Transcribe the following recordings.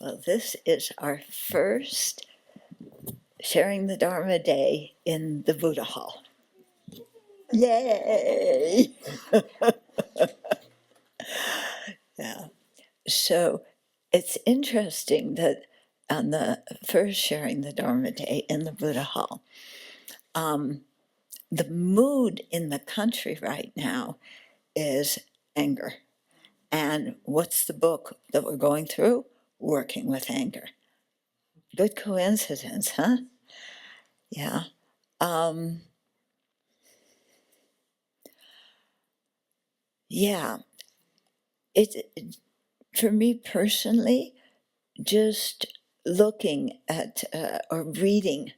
So this is our first sharing the Dharma day in the Buddha Hall. Yay! Yeah. So it's interesting that on the first sharing the Dharma day in the Buddha Hall, the mood in the country right now is anger. And what's the book that we're going through? Working with Anger. Good coincidence, huh? Yeah. Yeah. It for me personally, just looking at or reading,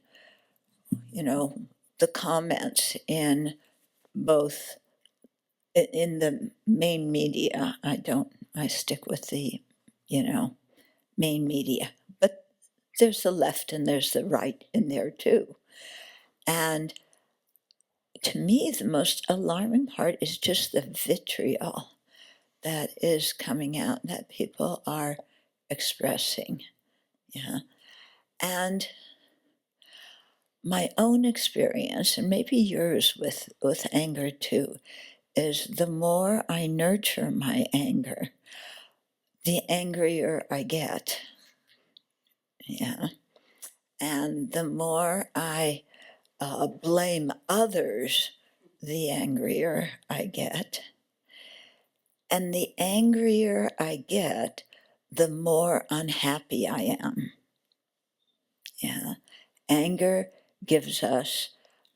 the comments in both in the main media. I stick with the, main media, but there's the left and there's the right in there too. And to me, the most alarming part is just the vitriol that is coming out that people are expressing. Yeah. And my own experience, and maybe yours with anger too, is the more I nurture my anger, the angrier I get. Yeah. And the more I blame others, the angrier I get. And the angrier I get, the more unhappy I am. Yeah. Anger gives us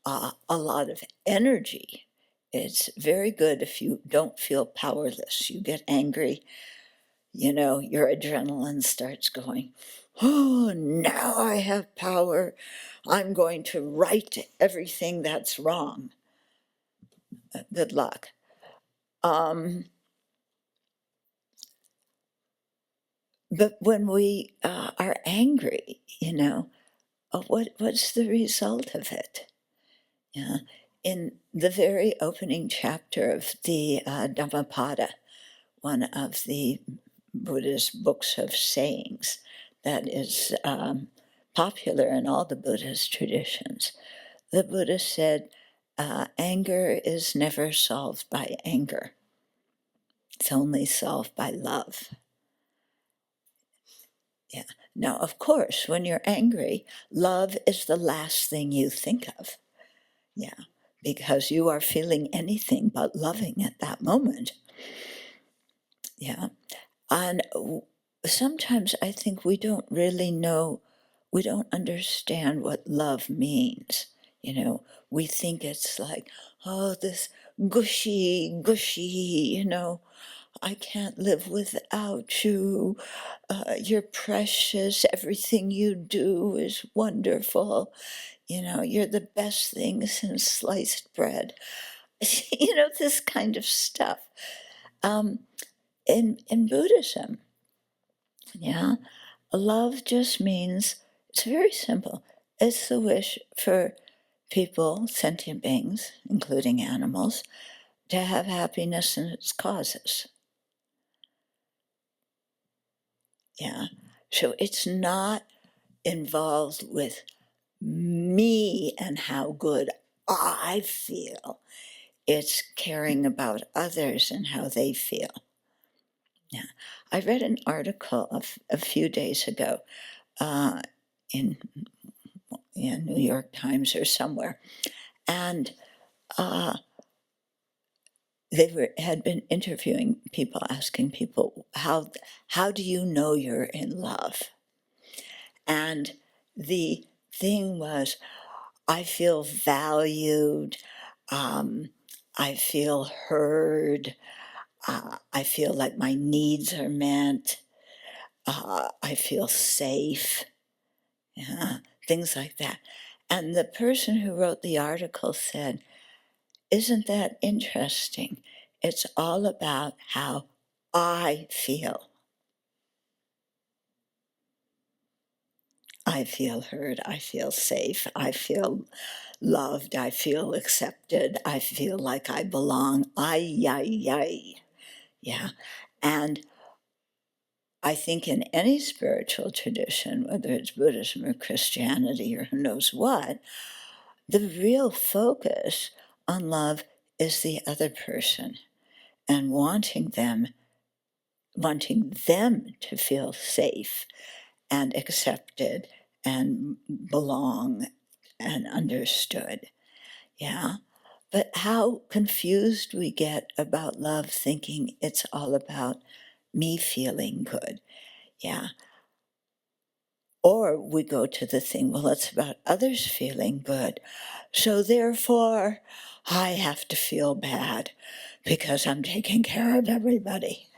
a lot of energy. It's very good if you don't feel powerless. You get angry, your adrenaline starts going, oh, now I have power. I'm going to right everything that's wrong. Good luck. But when we are angry, what's the result of it? Yeah. In the very opening chapter of the Dhammapada, one of the Buddha's books of sayings that is popular in all the Buddhist traditions, the Buddha said, anger is never solved by anger. It's only solved by love. Yeah. Now, of course, when you're angry, love is the last thing you think of. Yeah. Because you are feeling anything but loving at that moment. Yeah. And sometimes I think we don't really know, we don't understand what love means. We think it's like, oh, this gushy, I can't live without you. You're precious. Everything you do is wonderful. You're the best thing since sliced bread. This kind of stuff. In Buddhism, yeah, love just means, it's very simple. It's the wish for people, sentient beings, including animals, to have happiness in its causes. Yeah. So it's not involved with me and how good I feel. It's caring about others and how they feel. Yeah. I read an article a few days ago in New York Times or somewhere, and they had been interviewing people, asking people, how do you know you're in love? And the thing was, I feel valued, I feel heard, I feel like my needs are met, I feel safe, yeah, things like that. And the person who wrote the article said, isn't that interesting? It's all about how I feel. I feel heard, I feel safe, I feel loved, I feel accepted, I feel like I belong. Ay. Yeah. And I think in any spiritual tradition, whether it's Buddhism or Christianity or who knows what, the real focus on love is the other person and wanting them to feel safe and accepted and belong and understood. Yeah. But how confused we get about love, thinking it's all about me feeling good. Yeah. Or we go to the thing, well, it's about others feeling good. So therefore, I have to feel bad because I'm taking care of everybody.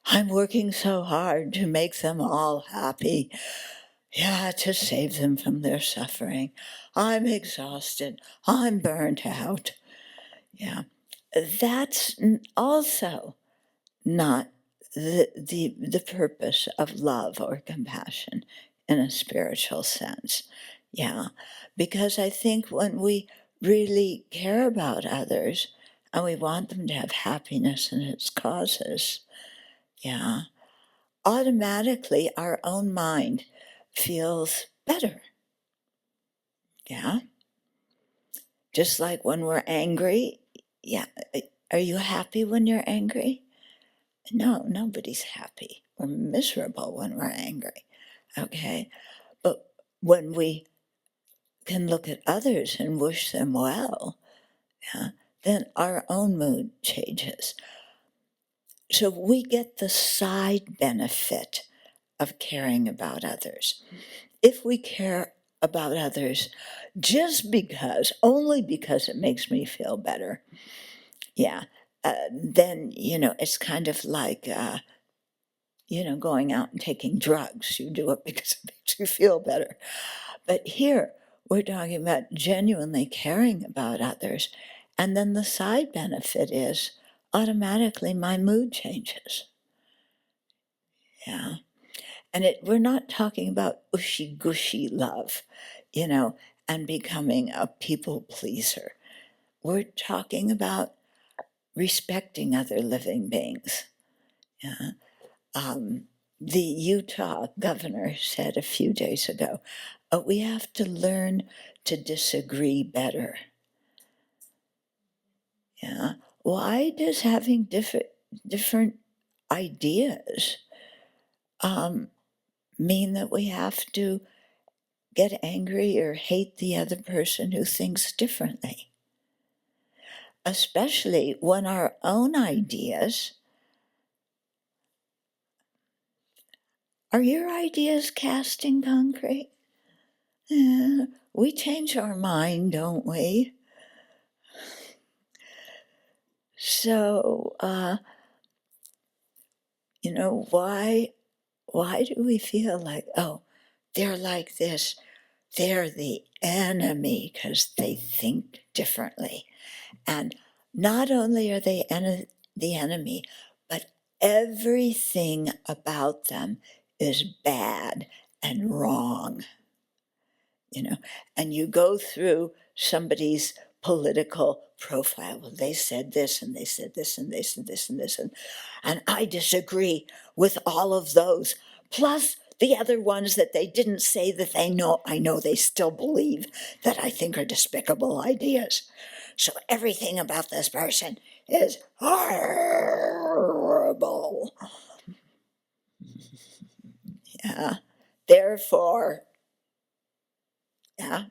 I'm working so hard to make them all happy. Yeah, to save them from their suffering. I'm exhausted. I'm burnt out. Yeah. That's also not the purpose of love or compassion in a spiritual sense. Yeah. Because I think when we really care about others and we want them to have happiness in its causes, yeah, automatically our own mind feels better. Yeah. Just like when we're angry. Yeah. Are you happy when you're angry? No, nobody's happy. We're miserable when we're angry. Okay. But when we can look at others and wish them well, yeah, then our own mood changes. So we get the side benefit of caring about others. If we care about others just because, only because it makes me feel better, yeah, then, it's kind of like, going out and taking drugs. You do it because it makes you feel better. But here, we're talking about genuinely caring about others. And then the side benefit is automatically my mood changes. Yeah. And we're not talking about ushy gushy love, and becoming a people pleaser. We're talking about respecting other living beings. Yeah. Um, the Utah governor said a few days ago, we have to learn to disagree better. Yeah. Why does having different ideas mean that we have to get angry or hate the other person who thinks differently? Especially when our own ideas are your ideas cast in concrete. Yeah, we change our mind, don't we? So, why do we feel like, oh, they're like this, they're the enemy because they think differently. And not only are they the enemy, but everything about them is bad and wrong. And you go through somebody's political profile. Well, they said this and they said this and they said this and this, and I disagree with all of those, plus the other ones that they didn't say that I know they still believe that I think are despicable ideas. So everything about this person is horrible. Yeah. Therefore, yeah.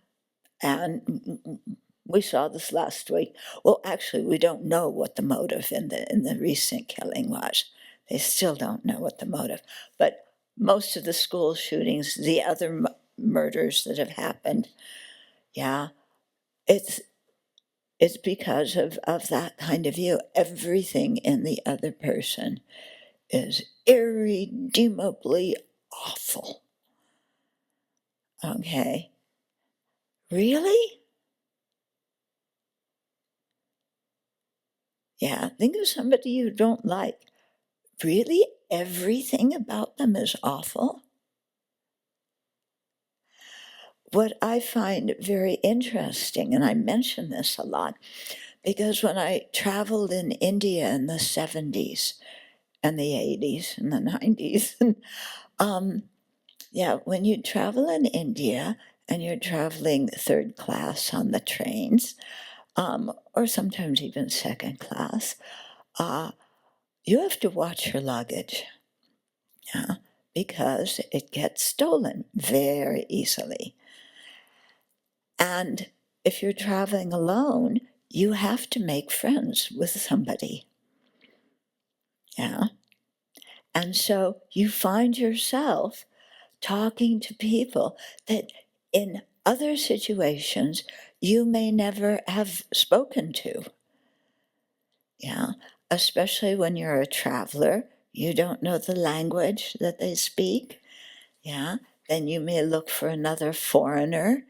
And we saw this last week. Well, actually, we don't know what the motive in the recent killing was. They still don't know what the motive. But most of the school shootings, the other murders that have happened, yeah, it's because of that kind of view. Everything in the other person is irredeemably awful. Okay. Really? Yeah, think of somebody you don't like. Really? Everything about them is awful? What I find very interesting, and I mention this a lot, because when I traveled in India in the 70s and the 80s and the 90s. And yeah, when you travel in India and you're traveling third class on the trains, or sometimes even second class, uh, you have to watch your luggage, yeah, because it gets stolen very easily. And if you're traveling alone, you have to make friends with somebody, yeah. And so you find yourself talking to people that in other situations you may never have spoken to. Yeah, especially when you're a traveler, you don't know the language that they speak. Yeah, then you may look for another foreigner,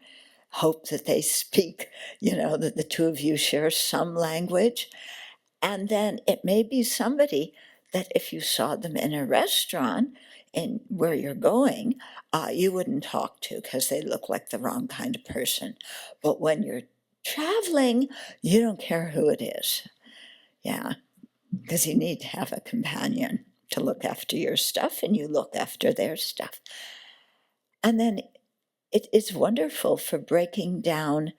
hope that they speak, that the two of you share some language. And then it may be somebody that if you saw them in a restaurant and where you're going, you wouldn't talk to because they look like the wrong kind of person. But when you're traveling, you don't care who it is. Yeah, because you need to have a companion to look after your stuff and you look after their stuff. And then it's wonderful for breaking down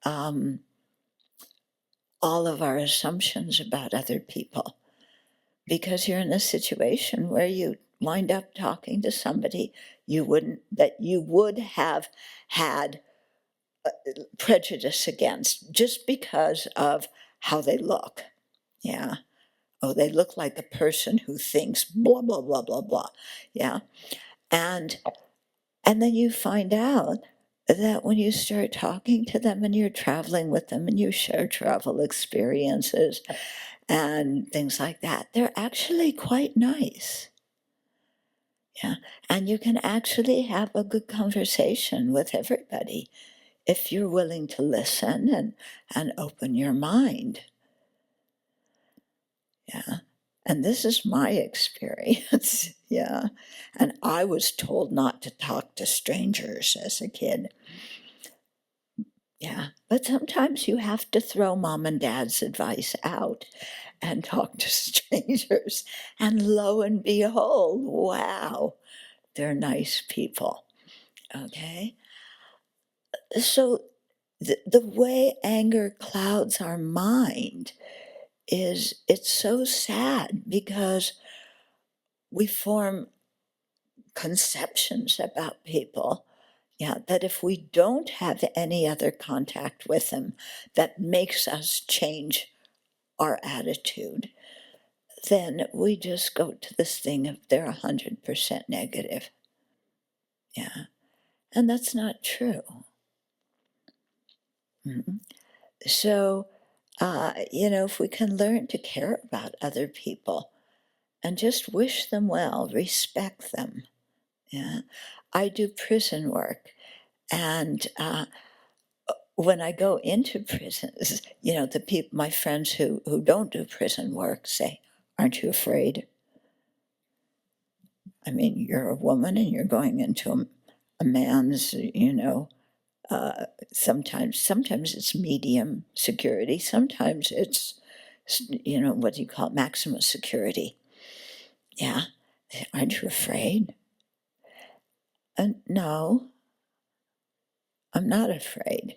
um, all of our assumptions about other people, because you're in a situation where you wind up talking to somebody that you would have had prejudice against just because of how they look. Yeah. Oh, they look like a person who thinks blah blah blah blah blah. Yeah. And and then you find out that when you start talking to them and you're traveling with them and you share travel experiences and things like that, they're actually quite nice. Yeah. And you can actually have a good conversation with everybody if you're willing to listen and open your mind. Yeah. And this is my experience. Yeah. And I was told not to talk to strangers as a kid. Yeah. But sometimes you have to throw mom and dad's advice out and talk to strangers. And lo and behold, wow, they're nice people. Okay. So the way anger clouds our mind is it's so sad because we form conceptions about people, yeah, that if we don't have any other contact with them that makes us change our attitude, then we just go to this thing of they're 100% negative. Yeah. And that's not true. Mhm. So, if we can learn to care about other people and just wish them well, respect them. Yeah. I do prison work. And when I go into prisons, the people, my friends who don't do prison work say, "Aren't you afraid? I mean, you're a woman and you're going into a man's, sometimes it's medium security, sometimes it's, what do you call it, maximum security. Yeah. Aren't you afraid?" And no, I'm not afraid.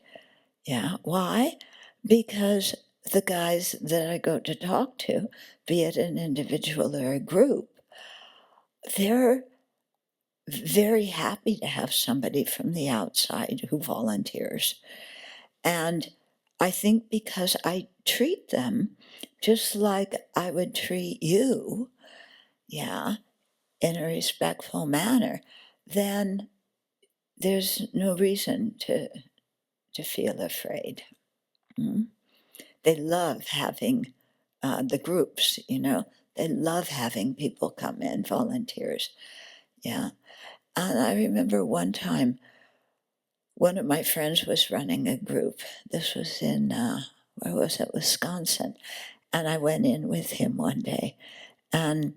Yeah. Why? Because the guys that I go to talk to, be it an individual or a group, they're very happy to have somebody from the outside who volunteers. And I think because I treat them just like I would treat you, yeah, in a respectful manner, then there's no reason to feel afraid. Mm. They love having the groups, they love having people come in, volunteers. Yeah. And I remember one time, one of my friends was running a group. This was in, where was it, Wisconsin. And I went in with him one day. And,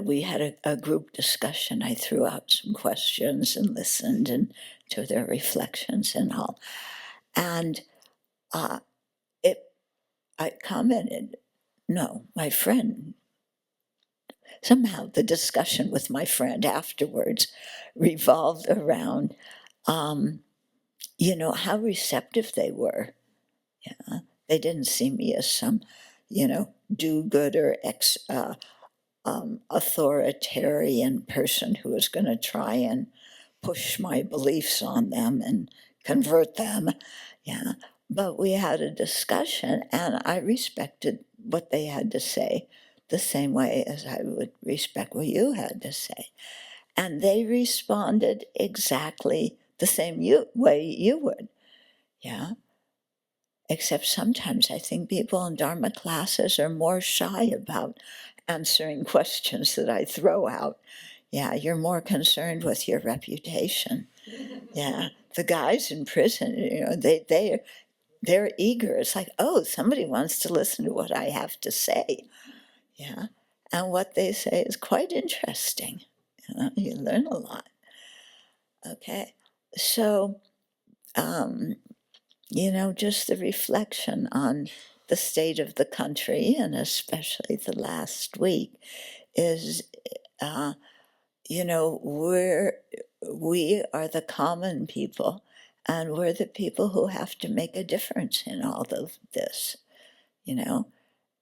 we had a group discussion. I threw out some questions and listened and to their reflections and all. And uh, it, I commented, no, my friend, somehow the discussion with my friend afterwards revolved around, how receptive they were. Yeah, they didn't see me as some, do-gooder, authoritarian person who was going to try and push my beliefs on them and convert them. Yeah. But we had a discussion, and I respected what they had to say the same way as I would respect what you had to say. And they responded exactly the same way you would. Yeah. Except sometimes I think people in Dharma classes are more shy about answering questions that I throw out. Yeah, you're more concerned with your reputation. Yeah, the guys in prison, they're eager. It's like, oh, somebody wants to listen to what I have to say. Yeah, and what they say is quite interesting. You learn a lot. Okay, so just the reflection on the state of the country, and especially the last week, is, we are the common people, and we're the people who have to make a difference in all of this,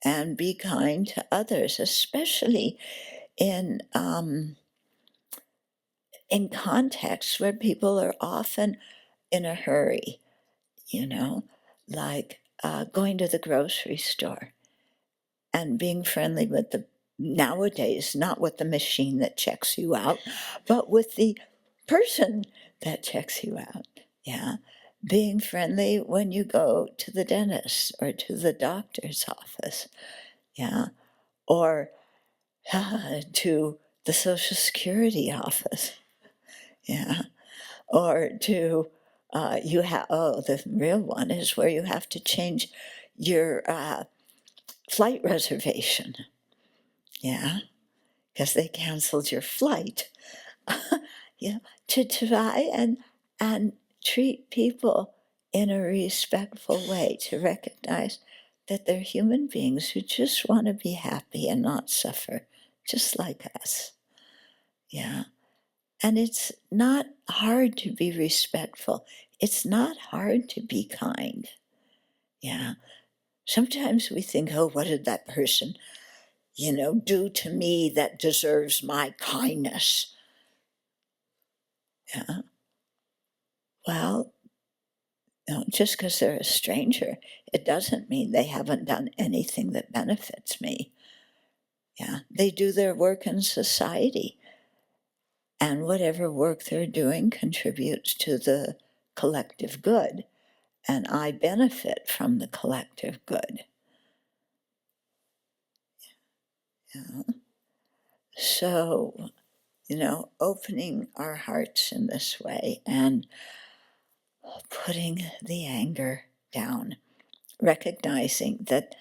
and be kind to others, especially in contexts where people are often in a hurry, like going to the grocery store and being friendly with nowadays, not with the machine that checks you out, but with the person that checks you out. Yeah. Being friendly when you go to the dentist or to the doctor's office. Yeah. Or to the Social Security office. Yeah. Or to, the real one is where you have to change your flight reservation. Yeah, because they canceled your flight. To try and treat people in a respectful way, to recognize that they're human beings who just want to be happy and not suffer, just like us. Yeah. And it's not hard to be respectful. It's not hard to be kind. Yeah. Sometimes we think, oh, what did that person, do to me that deserves my kindness? Yeah. Well, just because they're a stranger, it doesn't mean they haven't done anything that benefits me. Yeah. They do their work in society, and whatever work they're doing contributes to the collective good, and I benefit from the collective good. Yeah. So, opening our hearts in this way and putting the anger down, recognizing that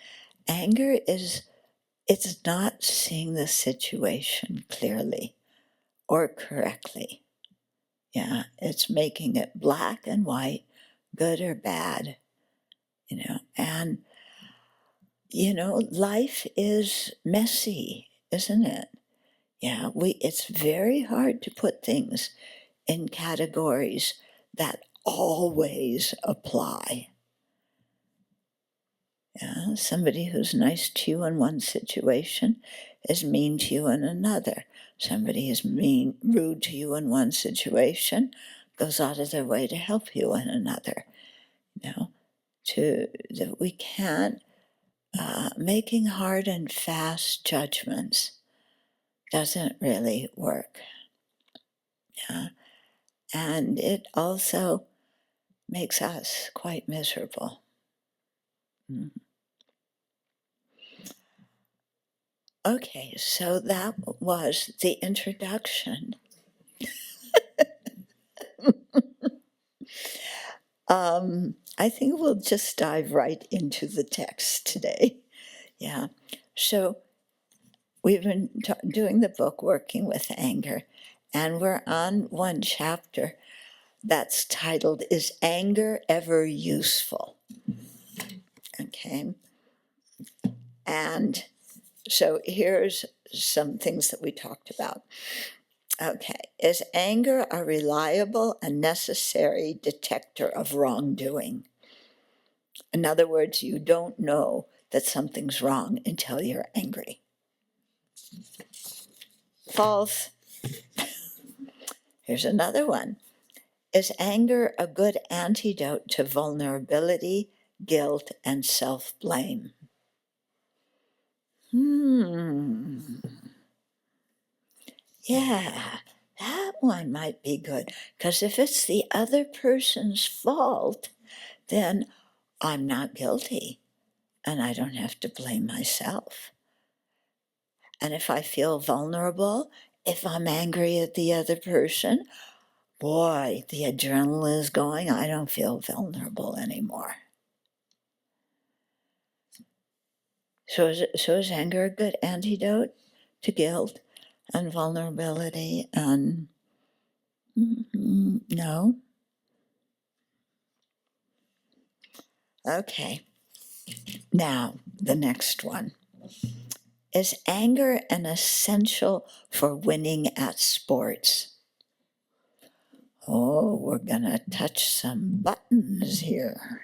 anger it's not seeing the situation clearly or correctly. Yeah, it's making it black and white, good or bad, and, life is messy, isn't it? Yeah, it's very hard to put things in categories that always apply. Yeah, somebody who's nice to you in one situation is mean to you in another. Somebody is rude to you in one situation, goes out of their way to help you in another. That we can't, making hard and fast judgments doesn't really work. Yeah. And it also makes us quite miserable. Mm. Okay, so that was the introduction. I think we'll just dive right into the text today. Yeah. So we've been doing the book Working with Anger, and we're on one chapter that's titled, Is Anger Ever Useful? Okay. And so here's some things that we talked about. Okay, is anger a reliable and necessary detector of wrongdoing? In other words, you don't know that something's wrong until you're angry. False. Here's another one. Is anger a good antidote to vulnerability, guilt, and self-blame? Yeah, that one might be good. Because if it's the other person's fault, then I'm not guilty and I don't have to blame myself. And if I feel vulnerable, if I'm angry at the other person, boy, the adrenaline is going. I don't feel vulnerable anymore. So is anger a good antidote to guilt and vulnerability? And no. Okay. Now, the next one. Is anger an essential for winning at sports? Oh, we're going to touch some buttons here.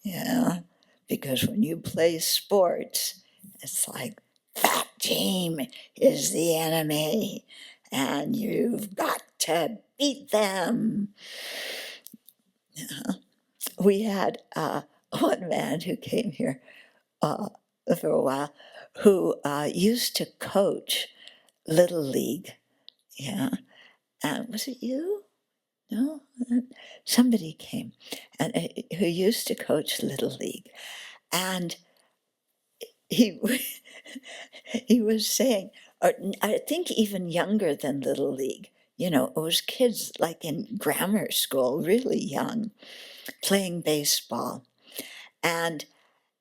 Yeah, because when you play sports, it's like that team is the enemy and you've got to beat them. We had one man who came here for a while who used to coach Little League. Yeah. And was it you? No? Somebody came and who used to coach Little League. And he he was saying, or I think even younger than Little League, you know, it was kids like in grammar school, really young, playing baseball. And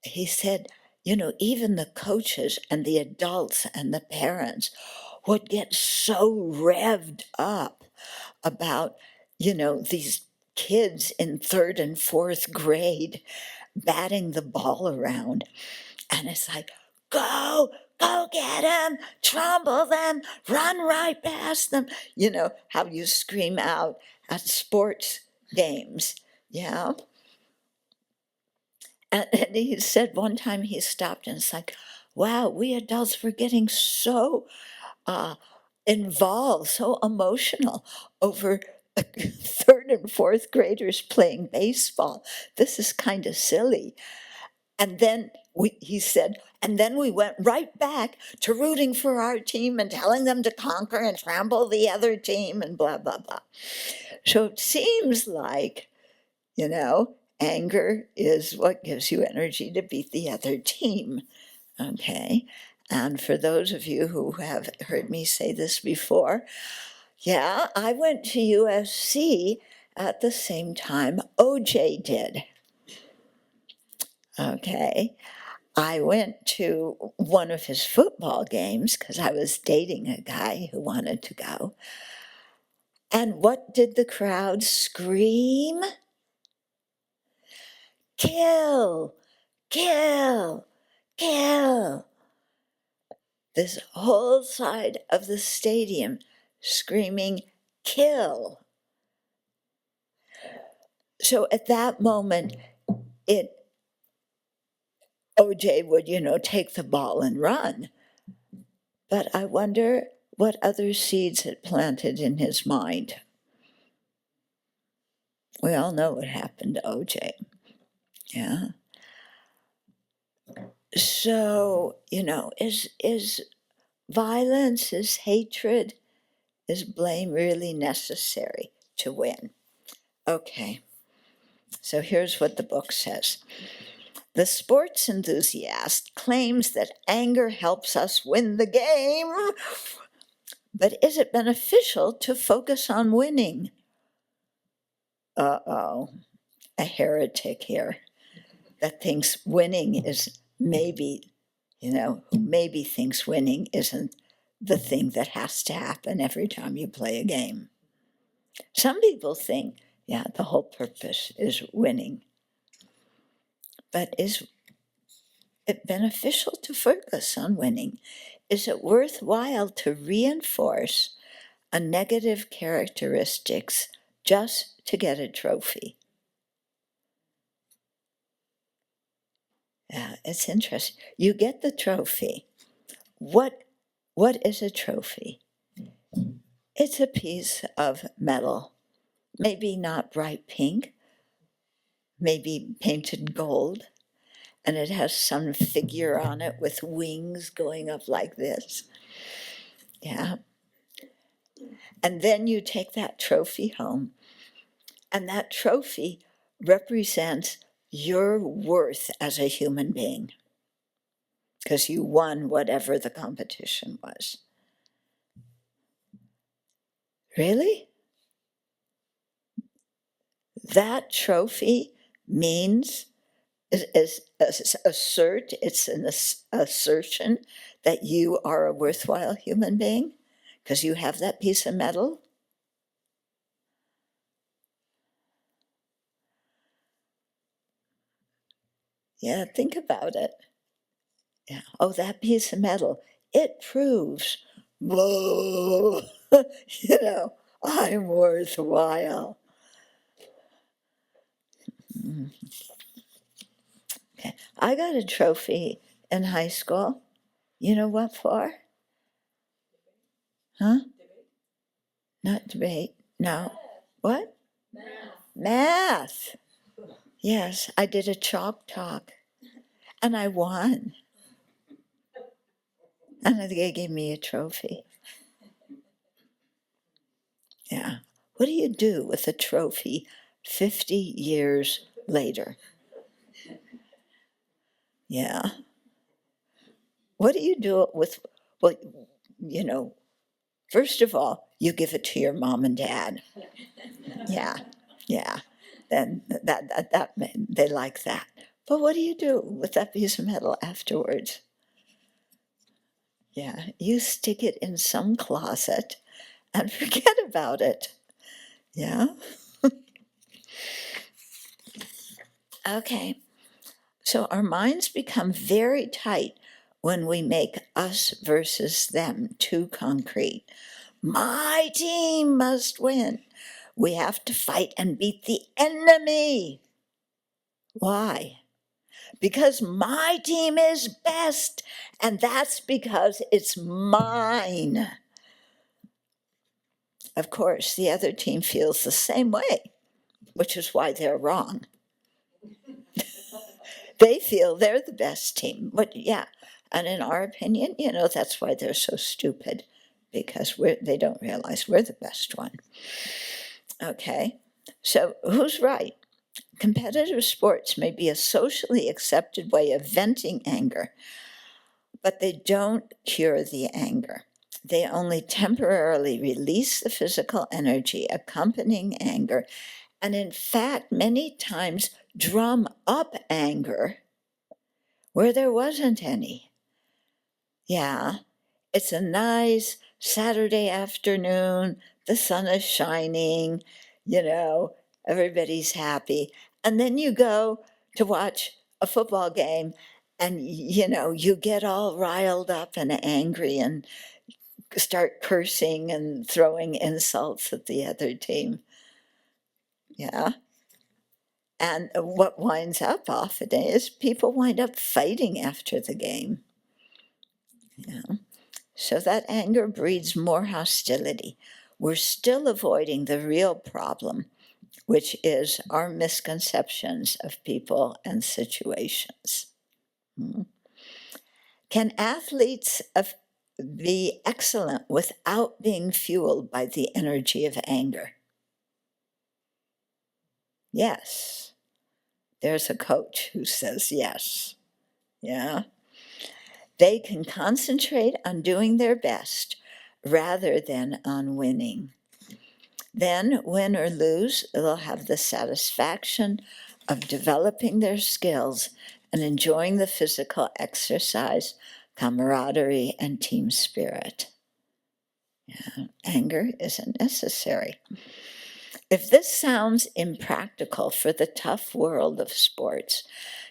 he said, you know, even the coaches and the adults and the parents would get so revved up about, you know, these kids in third and fourth grade batting the ball around. And it's like, go get them, trample them, run right past them. You know, how you scream out at sports games. Yeah. And he said one time he stopped and it's like, wow, we adults were getting so involved, so emotional over third and fourth graders playing baseball. This is kind of silly. And then he said, and then we went right back to rooting for our team and telling them to conquer and trample the other team and blah, blah, blah. So it seems like, you know, anger is what gives you energy to beat the other team. Okay. And for those of you who have heard me say this before, yeah, I went to USC at the same time OJ did. Okay. I went to one of his football games because I was dating a guy who wanted to go. And what did the crowd scream? Kill, kill, kill. This whole side of the stadium screaming, kill. So at that moment, OJ would, you know, take the ball and run. But I wonder what other seeds it planted in his mind. We all know what happened to OJ. Yeah. So, you know, is violence, is hatred, is blame really necessary to win? Okay. So here's what the book says. The sports enthusiast claims that anger helps us win the game, but is it beneficial to focus on winning? Uh-oh, a heretic here that thinks winning is maybe, you know, who maybe thinks winning isn't the thing that has to happen every time you play a game. Some people think, yeah, the whole purpose is winning. But is it beneficial to focus on winning? Is it worthwhile to reinforce a negative characteristics just to get a trophy? Yeah, it's interesting. You get the trophy. What is a trophy? It's a piece of metal, maybe not bright pink, maybe painted gold, and it has some figure on it with wings going up like this. Yeah. And then you take that trophy home, and that trophy represents your worth as a human being because you won whatever the competition was. Really? That trophy means is assert, it's an assertion that you are a worthwhile human being because you have that piece of metal. Yeah, think about it. Yeah. Oh, that piece of metal, it proves, whoa, you know, I'm worthwhile. Mm. Okay. I got a trophy in high school. You know what for? Huh? Not debate. No. What? Math. Yes, I did a chalk talk and I won. And they gave me a trophy. Yeah. What do you do with a trophy 50 years later? Yeah. What do you do with, well, you know, first of all, you give it to your mom and dad. Yeah. Yeah. Then that they like that. But what do you do with that piece of metal afterwards? Yeah, you stick it in some closet and forget about it. Yeah. Okay. So our minds become very tight when we make us versus them too concrete. My team must win. We have to fight and beat the enemy. Why? Because my team is best, and that's because it's mine. Of course, the other team feels the same way, which is why they're wrong. They feel they're the best team. But yeah, and in our opinion, that's why they're so stupid, because they don't realize we're the best one. Okay, so who's right? Competitive sports may be a socially accepted way of venting anger, but they don't cure the anger. They only temporarily release the physical energy accompanying anger, and in fact, many times drum up anger where there wasn't any. Yeah, it's a nice Saturday afternoon, the sun is shining, everybody's happy. And then you go to watch a football game and, you get all riled up and angry and start cursing and throwing insults at the other team. Yeah. And what winds up often is people wind up fighting after the game. Yeah. So that anger breeds more hostility. We're still avoiding the real problem, which is our misconceptions of people and situations. Hmm. Can athletes be excellent without being fueled by the energy of anger? Yes. There's a coach who says yes. Yeah. They can concentrate on doing their best rather than on winning. Then, win or lose, they'll have the satisfaction of developing their skills and enjoying the physical exercise, camaraderie, and team spirit. Yeah, anger isn't necessary. If this sounds impractical for the tough world of sports,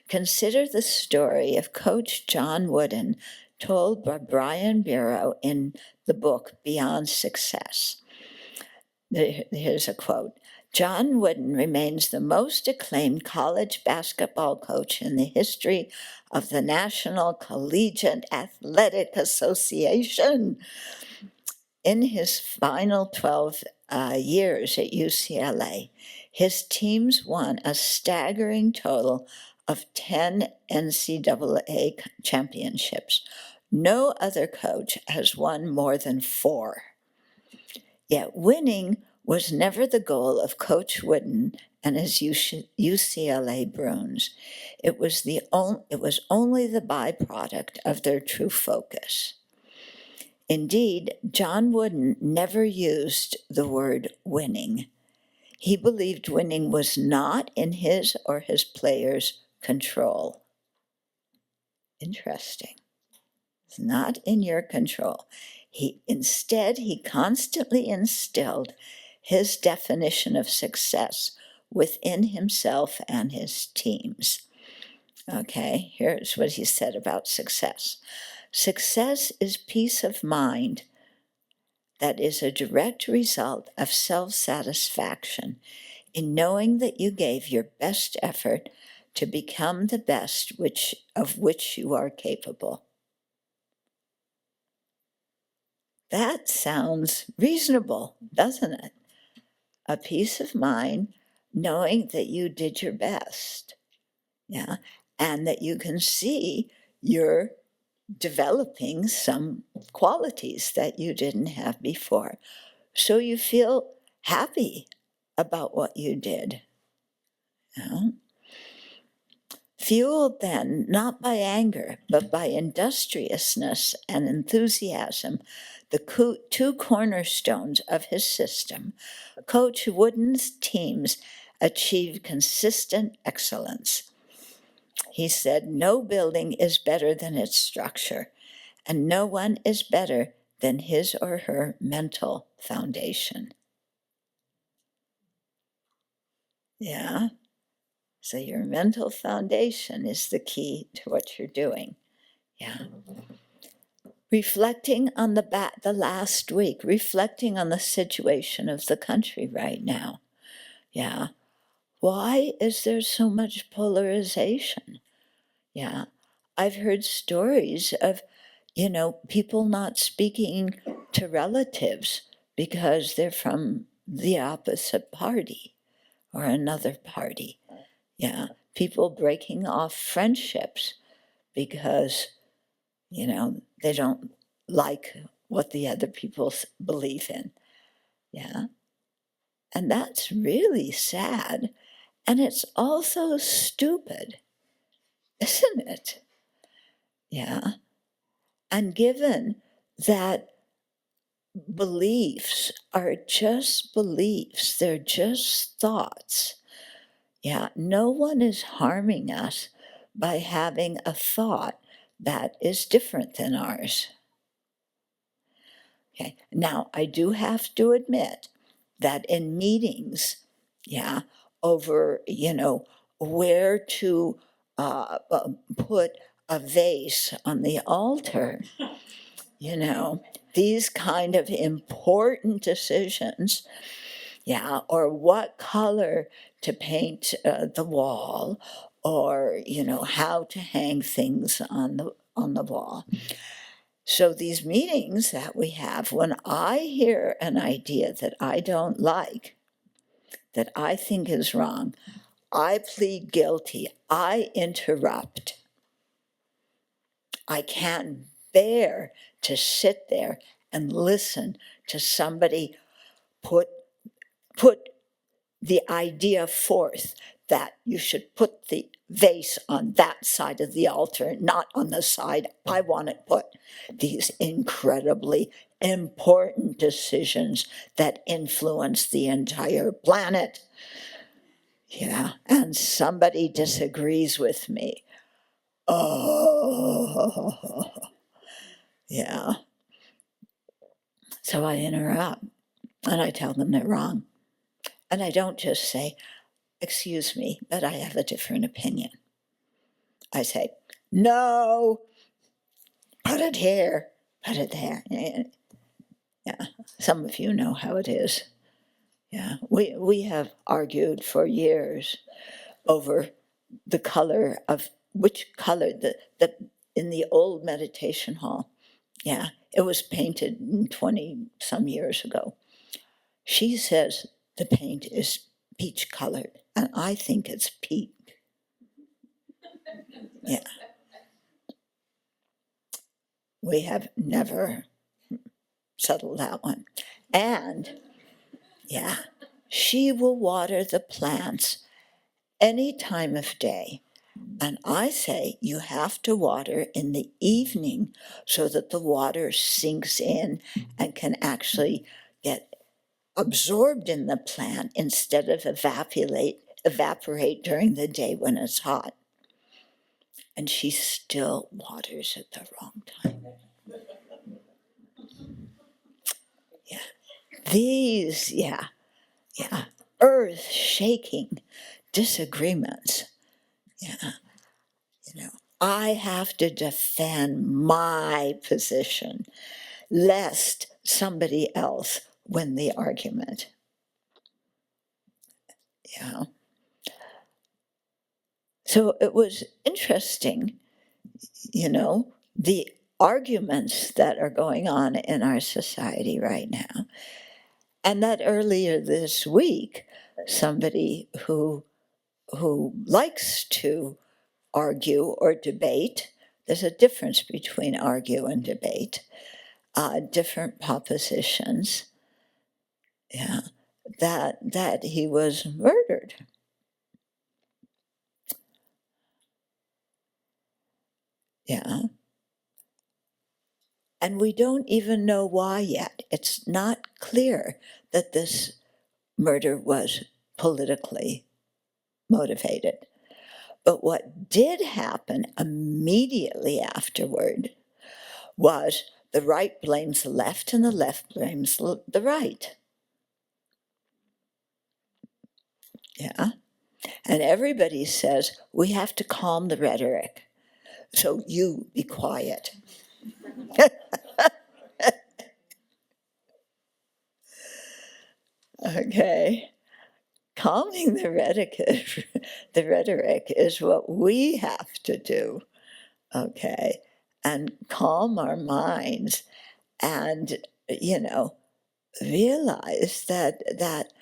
Consider the story of Coach John Wooden, told by Brian Bureau in the book Beyond Success. Here's a quote. John Wooden remains the most acclaimed college basketball coach in the history of the National Collegiate Athletic Association. In his final 12 years at UCLA, his teams won a staggering total of 10 NCAA championships. No other coach has won more than 4. Yet winning was never the goal of Coach Wooden and his UCLA Bruins. It was only the byproduct of their true focus. Indeed, John Wooden never used the word winning. He believed winning was not in his or his players' control. Interesting. It's not in your control. Instead, he constantly instilled his definition of success within himself and his teams. Okay, here's what he said about success. Success is peace of mind that is a direct result of self-satisfaction in knowing that you gave your best effort to become the best of which you are capable. That sounds reasonable, doesn't it? A peace of mind knowing that you did your best, yeah, and that you can see you're developing some qualities that you didn't have before. So you feel happy about what you did. Yeah. Fueled then not by anger, but by industriousness and enthusiasm, the 2 cornerstones of his system, Coach Wooden's teams achieved consistent excellence. He said, no building is better than its structure, and no one is better than his or her mental foundation. Yeah. So your mental foundation is the key to what you're doing. Yeah. Reflecting on the last week, reflecting on the situation of the country right now. Yeah. Why is there so much polarization? Yeah. I've heard stories of, people not speaking to relatives because they're from the opposite party or another party. Yeah. People breaking off friendships because, they don't like what the other people believe in. Yeah. And that's really sad. And it's also stupid, isn't it? Yeah. And given that beliefs are just beliefs, they're just thoughts. Yeah. No one is harming us by having a thought that is different than ours. Okay. Now, I do have to admit that in meetings, yeah, over, where to put a vase on the altar, these kind of important decisions, yeah, or what color to paint the wall, or, how to hang things on the wall. So these meetings that we have, when I hear an idea that I don't like, that I think is wrong, I plead guilty. I interrupt. I can't bear to sit there and listen to somebody put the idea forth that you should put the vase on that side of the altar, not on the side I want it put. These incredibly important decisions that influence the entire planet. Yeah, and somebody disagrees with me. Oh, yeah. So I interrupt and I tell them they're wrong. And I don't just say, excuse me, but I have a different opinion. I say, no, put it here, put it there. Yeah, some of you know how it is. Yeah, we have argued for years over the color of which color the in the old meditation hall. Yeah, it was painted 20 some years ago. She says the paint is peach colored, and I think it's pink. Yeah, we have never settled that one. And yeah, she will water the plants any time of day. And I say you have to water in the evening so that the water sinks in and can actually get absorbed in the plant instead of evaporate during the day when it's hot. And she still waters at the wrong time. Yeah. These, yeah, earth shaking disagreements. Yeah. I have to defend my position lest somebody else win the argument. Yeah. So it was interesting, the arguments that are going on in our society right now. And that earlier this week, somebody who likes to argue or debate, there's a difference between argue and debate, different propositions, yeah, that he was murdered. Yeah. And we don't even know why yet. It's not clear that this murder was politically motivated. But what did happen immediately afterward was the right blames the left and the left blames the right. Yeah. And everybody says we have to calm the rhetoric. So you be quiet. Okay. Calming the rhetoric is what we have to do. Okay. And calm our minds and, realize that,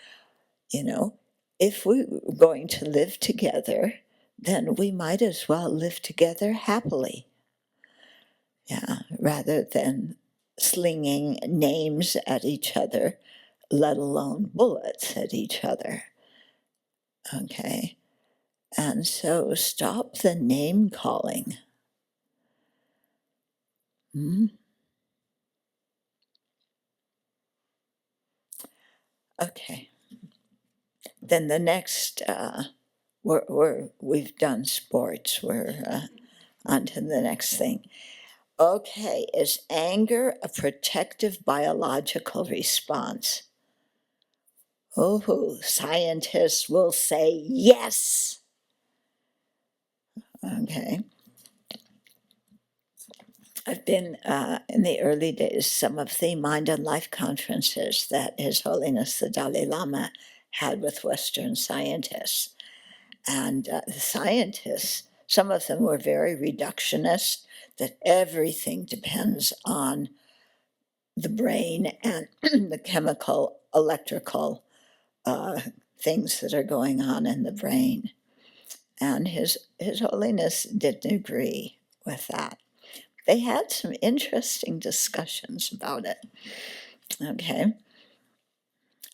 if we're going to live together, then we might as well live together happily. Yeah, rather than slinging names at each other, let alone bullets at each other. Okay. And so stop the name calling. Hmm? Okay. Then the next, we've done sports. We're on to the next thing. Okay, is anger a protective biological response? Oh, scientists will say yes. Okay. I've been in the early days, some of the Mind and Life conferences that His Holiness the Dalai Lama had with Western scientists. And the scientists, some of them were very reductionist, that everything depends on the brain and the chemical, electrical things that are going on in the brain. And His Holiness didn't agree with that. They had some interesting discussions about it. Okay.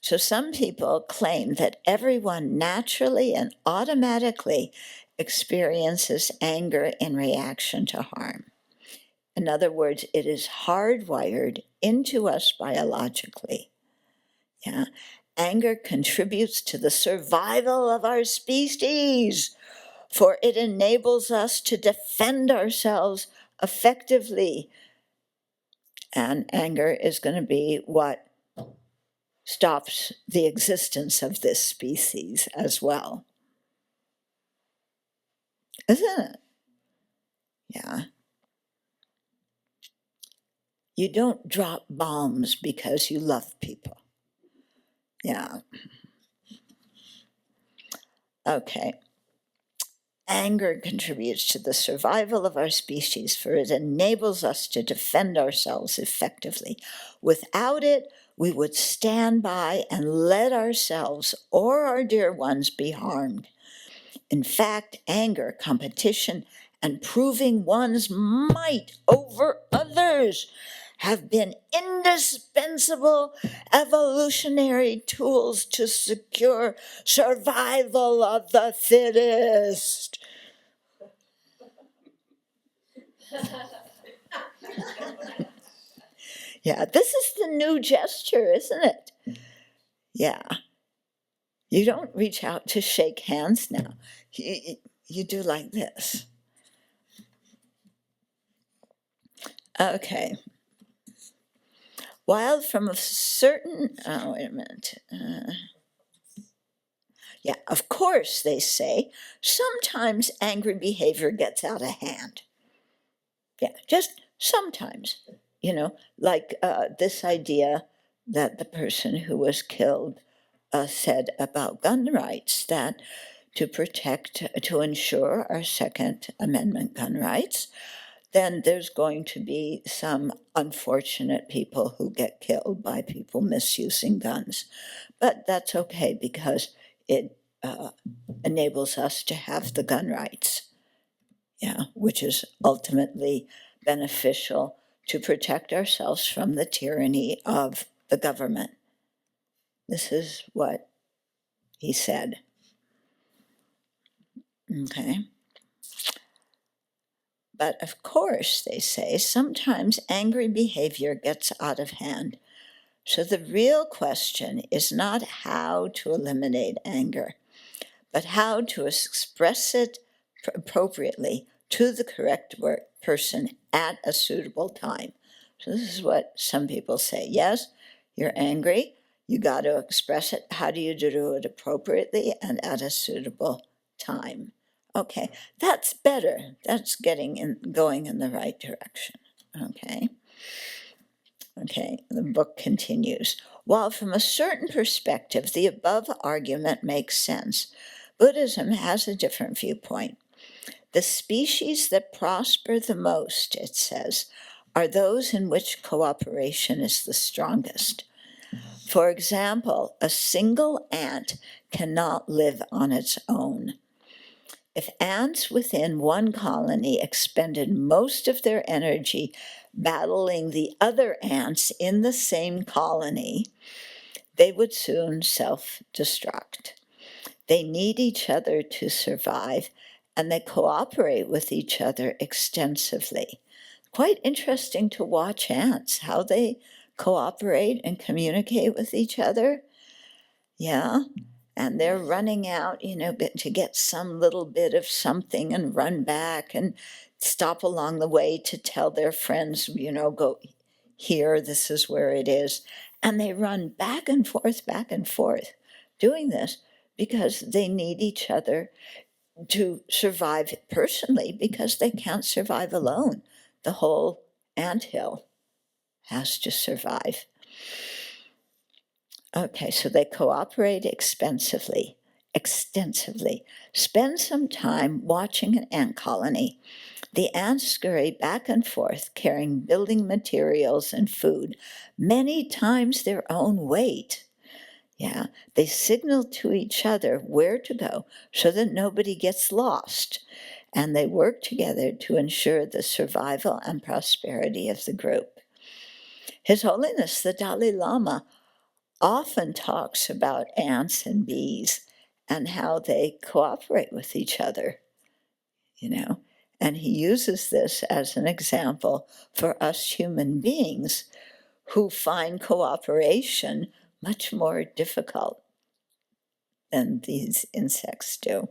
So some people claim that everyone naturally and automatically experiences anger in reaction to harm. In other words, it is hardwired into us biologically. Yeah. Anger contributes to the survival of our species, for it enables us to defend ourselves effectively. And anger is going to be what stops the existence of this species as well. Isn't it? Yeah. You don't drop bombs because you love people. Yeah. Okay. Anger contributes to the survival of our species, for it enables us to defend ourselves effectively. Without it, we would stand by and let ourselves or our dear ones be harmed. In fact, anger, competition, and proving one's might over others have been indispensable evolutionary tools to secure survival of the fittest. Yeah, this is the new gesture, isn't it? Yeah. You don't reach out to shake hands now. You do like this. Okay. While from a certain, oh, wait a minute. Yeah, of course, they say, sometimes angry behavior gets out of hand. Yeah, just sometimes, like this idea that the person who was killed said about gun rights, that to ensure our Second Amendment gun rights, then there's going to be some unfortunate people who get killed by people misusing guns. But that's okay because it enables us to have the gun rights, yeah, which is ultimately beneficial to protect ourselves from the tyranny of the government. This is what he said. Okay. But of course, they say, sometimes angry behavior gets out of hand. So the real question is not how to eliminate anger, but how to express it appropriately to the correct person at a suitable time. So this is what some people say. Yes, you're angry. You got to express it. How do you do it appropriately and at a suitable time? Okay, that's better. That's going in the right direction. Okay. Okay, the book continues. While from a certain perspective the above argument makes sense, Buddhism has a different viewpoint. The species that prosper the most, it says, are those in which cooperation is the strongest. For example, a single ant cannot live on its own. If ants within one colony expended most of their energy battling the other ants in the same colony, they would soon self-destruct. They need each other to survive, and they cooperate with each other extensively. Quite interesting to watch ants, how they cooperate and communicate with each other. Yeah, and they're running out, to get some little bit of something and run back and stop along the way to tell their friends, go here, this is where it is. And they run back and forth, doing this because they need each other to survive personally because they can't survive alone. The whole anthill has to survive. Okay, so they cooperate extensively. Spend some time watching an ant colony. The ants scurry back and forth carrying building materials and food, many times their own weight. Yeah, they signal to each other where to go so that nobody gets lost, and they work together to ensure the survival and prosperity of the group. His Holiness the Dalai Lama often talks about ants and bees and how they cooperate with each other, and he uses this as an example for us human beings who find cooperation much more difficult than these insects do.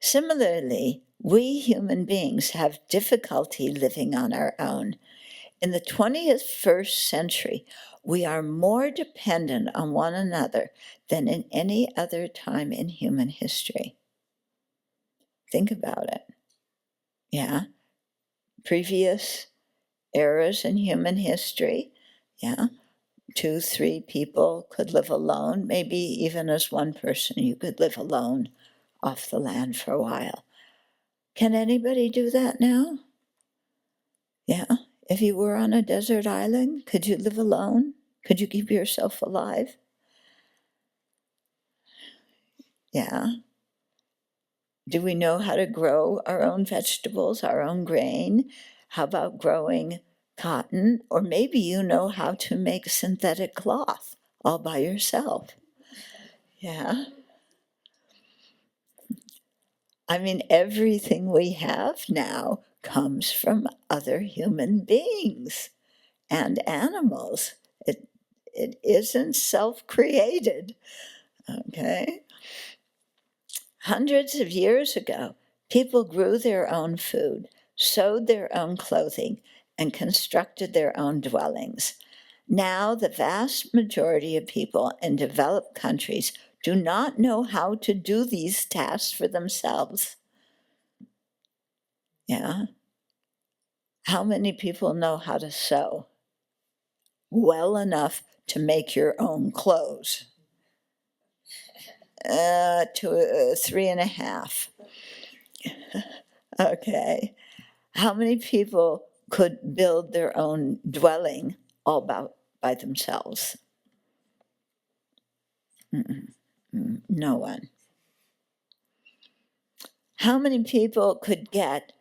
Similarly, we human beings have difficulty living on our own. In the 21st century, we are more dependent on one another than in any other time in human history. Think about it. Yeah. Previous eras in human history. Yeah. 2, 3 people could live alone, maybe even as one person, you could live alone off the land for a while. Can anybody do that now? Yeah. If you were on a desert island, could you live alone? Could you keep yourself alive? Yeah. Do we know how to grow our own vegetables, our own grain? How about growing cotton? Or maybe you know how to make synthetic cloth all by yourself. Yeah. I mean, everything we have now comes from other human beings and animals. It isn't self-created, okay? Hundreds of years ago, people grew their own food, sewed their own clothing, and constructed their own dwellings. Now, the vast majority of people in developed countries do not know how to do these tasks for themselves. Yeah. How many people know how to sew well enough to make your own clothes? To 3.5. Okay. How many people could build their own dwelling all by themselves? No one. How many people could get,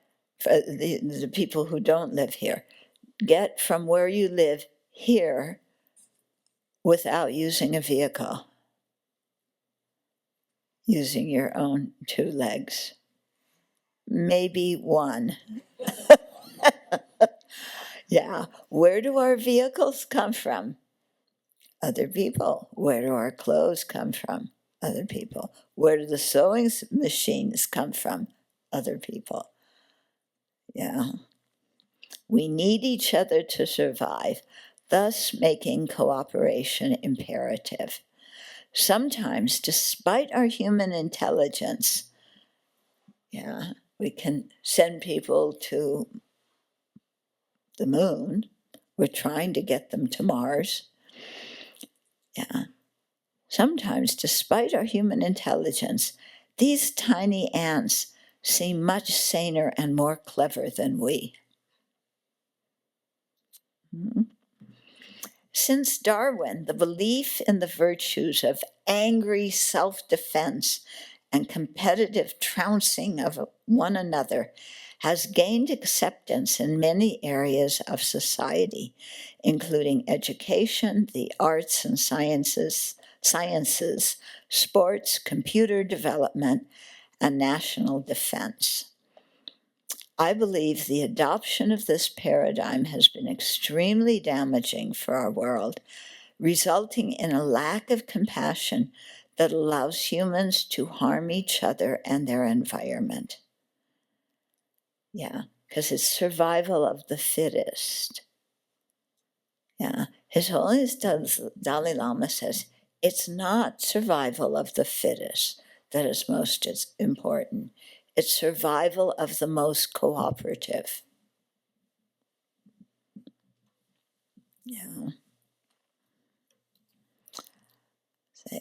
the people who don't live here, get from where you live here without using a vehicle, using your own 2 legs? Maybe one. Yeah. Where do our vehicles come from? Other people. Where do our clothes come from? Other people. Where do the sewing machines come from? Other people. Yeah. We need each other to survive, thus making cooperation imperative. Sometimes, despite our human intelligence, yeah, we can send people to the moon. We're trying to get them to Mars. Yeah. Sometimes, despite our human intelligence, these tiny ants seem much saner and more clever than we. Since Darwin, the belief in the virtues of angry self-defense and competitive trouncing of one another has gained acceptance in many areas of society, including education, the arts and sciences, sports, computer development, and national defense. I believe the adoption of this paradigm has been extremely damaging for our world, resulting in a lack of compassion that allows humans to harm each other and their environment. Yeah, because it's survival of the fittest. Yeah, His Holiness Dalai Lama says it's not survival of the fittest that is most important. It's survival of the most cooperative. Yeah.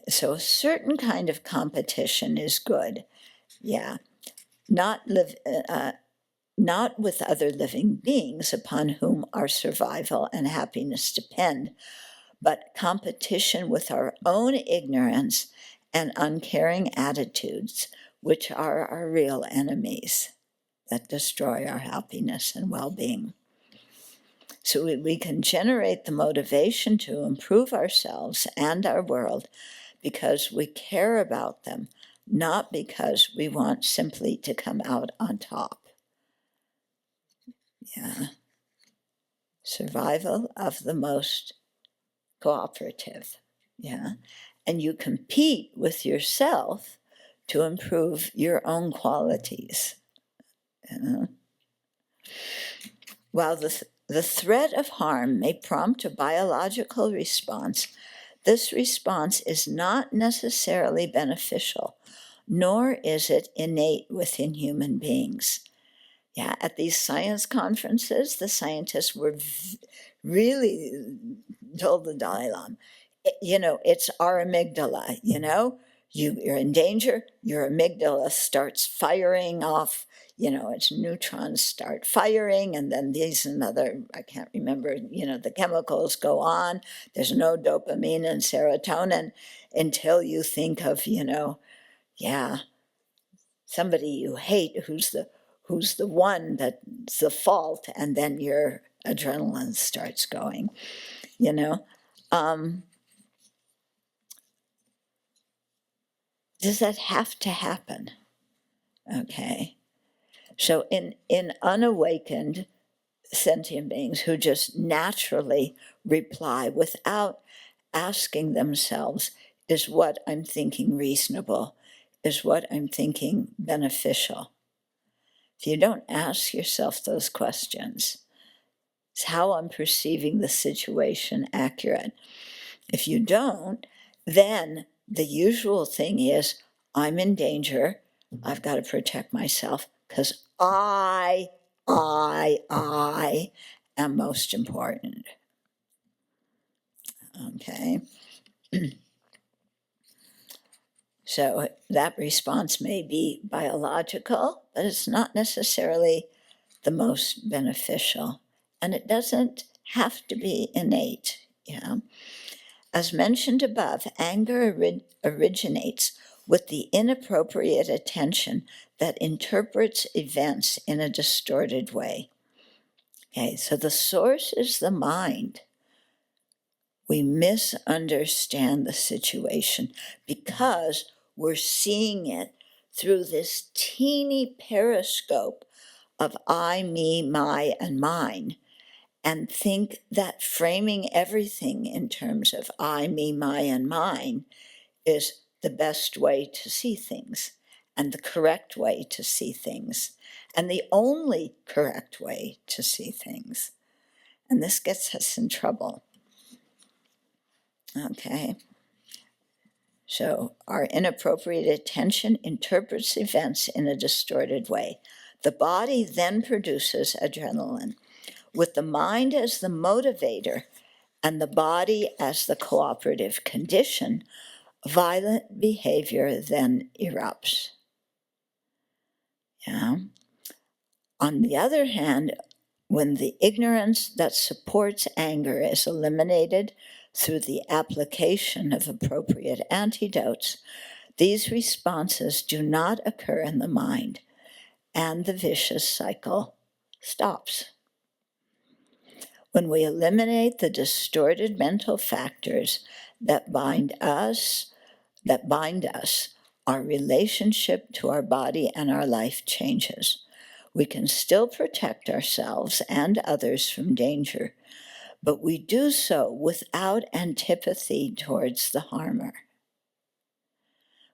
So a certain kind of competition is good. Yeah. Not with other living beings upon whom our survival and happiness depend, but competition with our own ignorance and uncaring attitudes, which are our real enemies that destroy our happiness and well-being. So we can generate the motivation to improve ourselves and our world because we care about them, not because we want simply to come out on top. Yeah. Survival of the most cooperative. Yeah. And you compete with yourself to improve your own qualities. While the threat of harm may prompt a biological response, this response is not necessarily beneficial, nor is it innate within human beings. Yeah, at these science conferences, the scientists were really told the Dalai Lama, it's our amygdala, you're in danger, your amygdala starts firing off, its neutrons start firing, and then these and other, I can't remember, the chemicals go on. There's no dopamine and serotonin until you think of, yeah, somebody you hate who's the one that's the fault, and then your adrenaline starts going, you know. Does that have to happen? Okay. So in unawakened sentient beings who just naturally reply without asking themselves, is what I'm thinking reasonable? Is what I'm thinking beneficial? If you don't ask yourself those questions, is how I'm perceiving the situation accurate? If you don't, then the usual thing is, I'm in danger. I've got to protect myself because I am most important. Okay. So that response may be biological, but it's not necessarily the most beneficial. And it doesn't have to be innate. As mentioned above, anger originates with the inappropriate attention that interprets events in a distorted way. Okay, so the source is the mind. We misunderstand the situation because we're seeing it through this teeny periscope of I, me, my, and mine, and think that framing everything in terms of I, me, my, and mine is the best way to see things and the correct way to see things and the only correct way to see things. And this gets us in trouble. Okay. So our inappropriate attention interprets events in a distorted way. The body then produces adrenaline, with the mind as the motivator and the body as the cooperative condition. Violent behavior then erupts. Yeah. On the other hand, when the ignorance that supports anger is eliminated through the application of appropriate antidotes, these responses do not occur in the mind, and the vicious cycle stops. When we eliminate the distorted mental factors that bind us, our relationship to our body and our life changes. We can still protect ourselves and others from danger, but we do so without antipathy towards the harmer.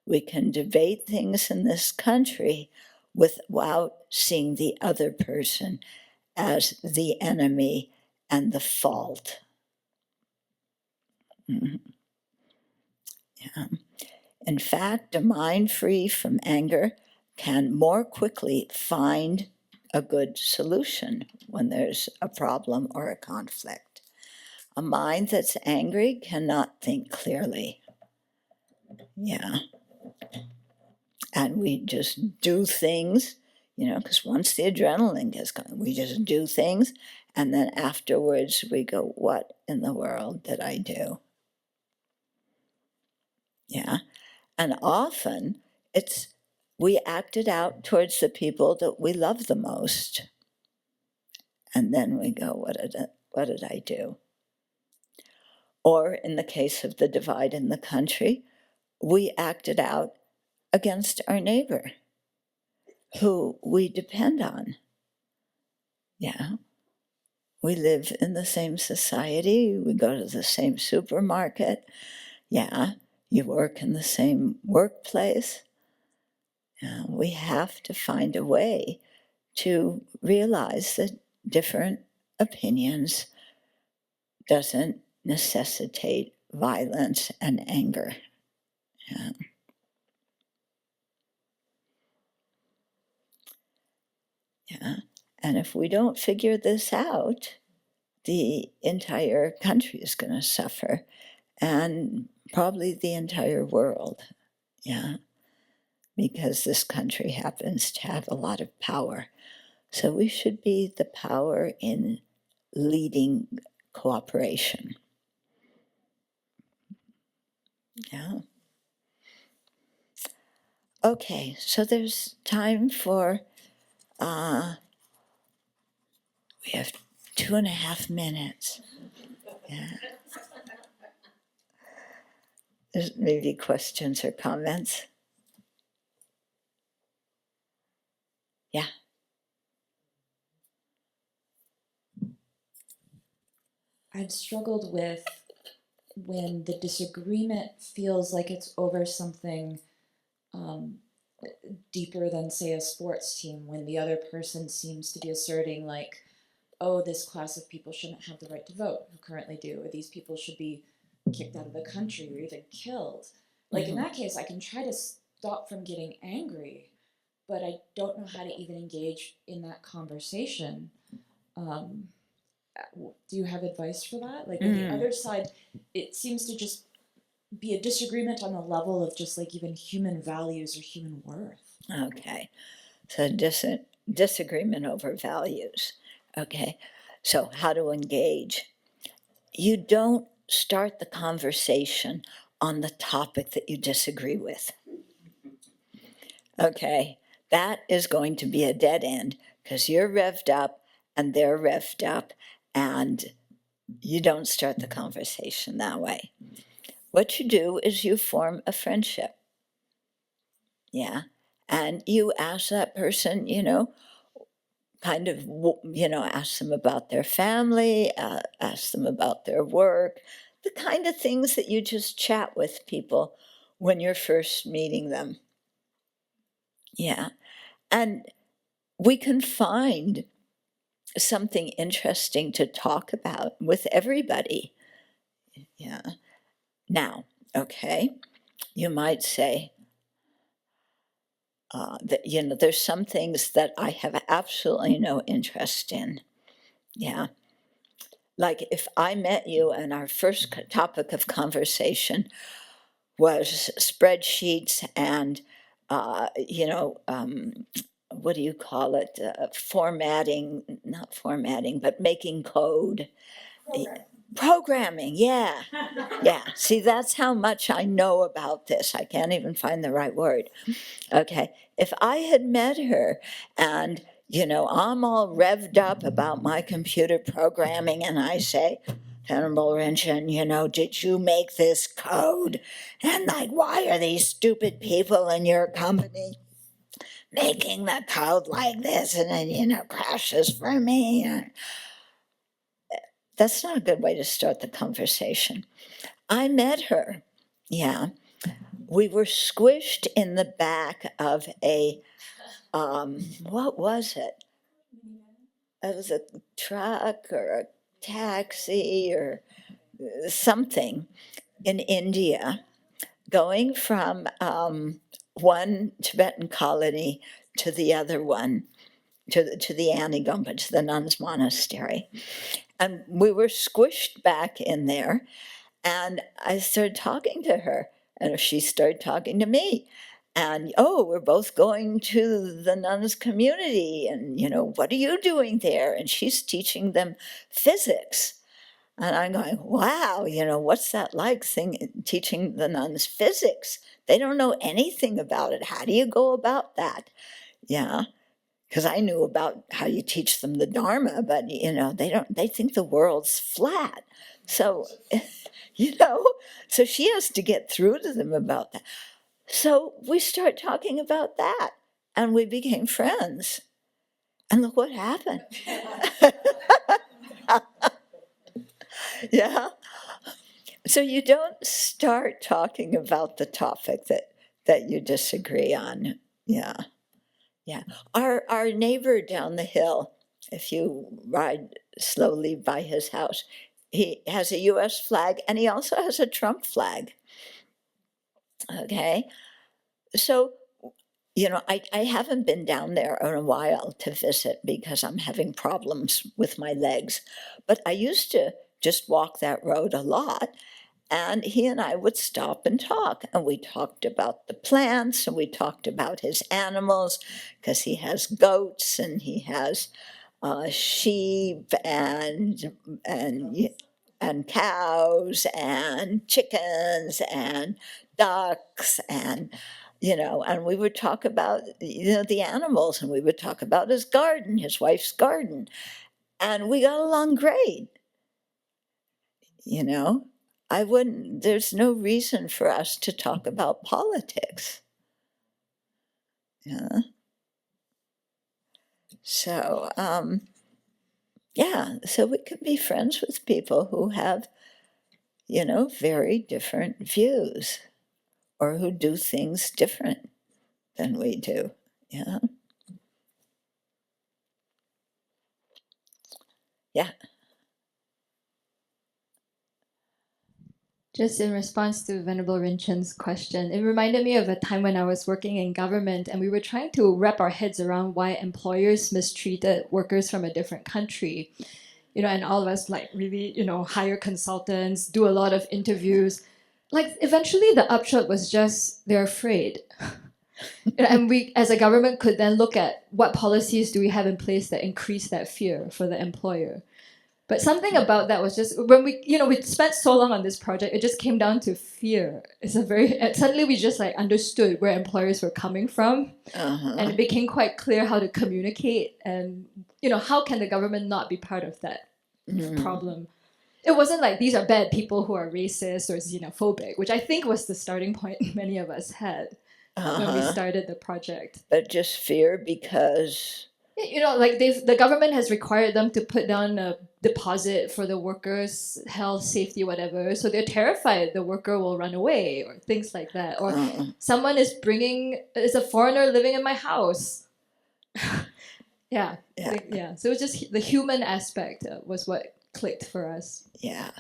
We can debate things in this country without seeing the other person as the enemy and the fault. Mm-hmm. Yeah. In fact, a mind free from anger can more quickly find a good solution when there's a problem or a conflict. A mind that's angry cannot think clearly. Yeah. And we just do things, because once the adrenaline gets going, we just do things. And then afterwards we go, what in the world did I do? Yeah. And often we acted out towards the people that we love the most. And then we go, what did I do? Or in the case of the divide in the country, we acted out against our neighbor who we depend on. Yeah. We live in the same society. We go to the same supermarket. Yeah. You work in the same workplace. We have to find a way to realize that different opinions doesn't necessitate violence and anger. Yeah. Yeah. And if we don't figure this out, the entire country is going to suffer, and probably the entire world. Yeah, because this country happens to have a lot of power. So we should be the power in leading cooperation. Yeah. Okay, so there's time for, we have 2.5 minutes. Yeah. There's maybe questions or comments. Yeah. I've struggled with when the disagreement feels like it's over something deeper than, say, a sports team, when the other person seems to be asserting, like, oh, this class of people shouldn't have the right to vote, who currently do, or these people should be kicked out of the country or even killed. Like, in that case, I can try to stop from getting angry, but I don't know how to even engage in that conversation. Do you have advice for that? Like, with the other side, it seems to just be a disagreement on the level of just like even human values or human worth. Okay, so disagreement over values. Okay, so how to engage? You don't start the conversation on the topic that you disagree with. Okay, that is going to be a dead end because you're revved up and they're revved up, and you don't start the conversation that way. What you do is you form a friendship. Yeah. And you ask that person, kind of, ask them about their family, ask them about their work, the kind of things that you just chat with people when you're first meeting them. Yeah. And we can find something interesting to talk about with everybody. Yeah. Now, okay, you might say that, there's some things that I have absolutely no interest in. Yeah. Like if I met you and our first topic of conversation was spreadsheets and, what do you call it? Formatting, not formatting, but making code. Programming, yeah. Yeah. See, that's how much I know about this. I can't even find the right word. Okay. If I had met her and, I'm all revved up about my computer programming and I say, Venerable Rinchen, did you make this code? And like, why are these stupid people in your company making the code like this? And then, crashes for me. That's not a good way to start the conversation. I met her. Yeah. We were squished in the back of a, what was it? It was a truck or a taxi or something in India going from one Tibetan colony to the other one, to the Anigompa, to the nuns' monastery. And we were squished back in there. And I started talking to her, and she started talking to me. And, oh, we're both going to the nuns' community. And, what are you doing there? And she's teaching them physics. And I'm going, wow, what's that like, teaching the nuns physics? They don't know anything about it. How do you go about that? Yeah, because I knew about how you teach them the Dharma, but, they think the world's flat. So, so she has to get through to them about that. So we start talking about that, and we became friends. And look what happened. Yeah. So you don't start talking about the topic that you disagree on. Yeah. Yeah. Our neighbor down the hill, if you ride slowly by his house, he has a US flag and he also has a Trump flag. Okay. So I haven't been down there in a while to visit because I'm having problems with my legs. But I used to just walk that road a lot. And he and I would stop and talk. And we talked about the plants and we talked about his animals because he has goats and he has sheep and cows and chickens and ducks and we would talk about the animals, and we would talk about his garden, his wife's garden, and we got along great. you know I wouldn't There's no reason for us to talk about politics. Yeah. So we can be friends with people who have very different views, or who do things different than we do. Yeah. Yeah. Just in response to Venerable Rinchen's question, it reminded me of a time when I was working in government and we were trying to wrap our heads around why employers mistreated workers from a different country. And all of us really, hire consultants, do a lot of interviews. Eventually the upshot was just they're afraid. And we, as a government, could then look at what policies do we have in place that increase that fear for the employer. But something about that was just when we spent so long on this project, it just came down to fear. Suddenly we just understood where employers were coming from, and it became quite clear how to communicate, and how can the government not be part of that problem. It wasn't like these are bad people who are racist or xenophobic, which I think was the starting point many of us had when we started the project. But just fear because the government has required them to put down a deposit for the workers' health, safety, whatever. So they're terrified the worker will run away or things like that. Or someone is a foreigner living in my house. Yeah. So it was just the human aspect was what clicked for us. Yeah.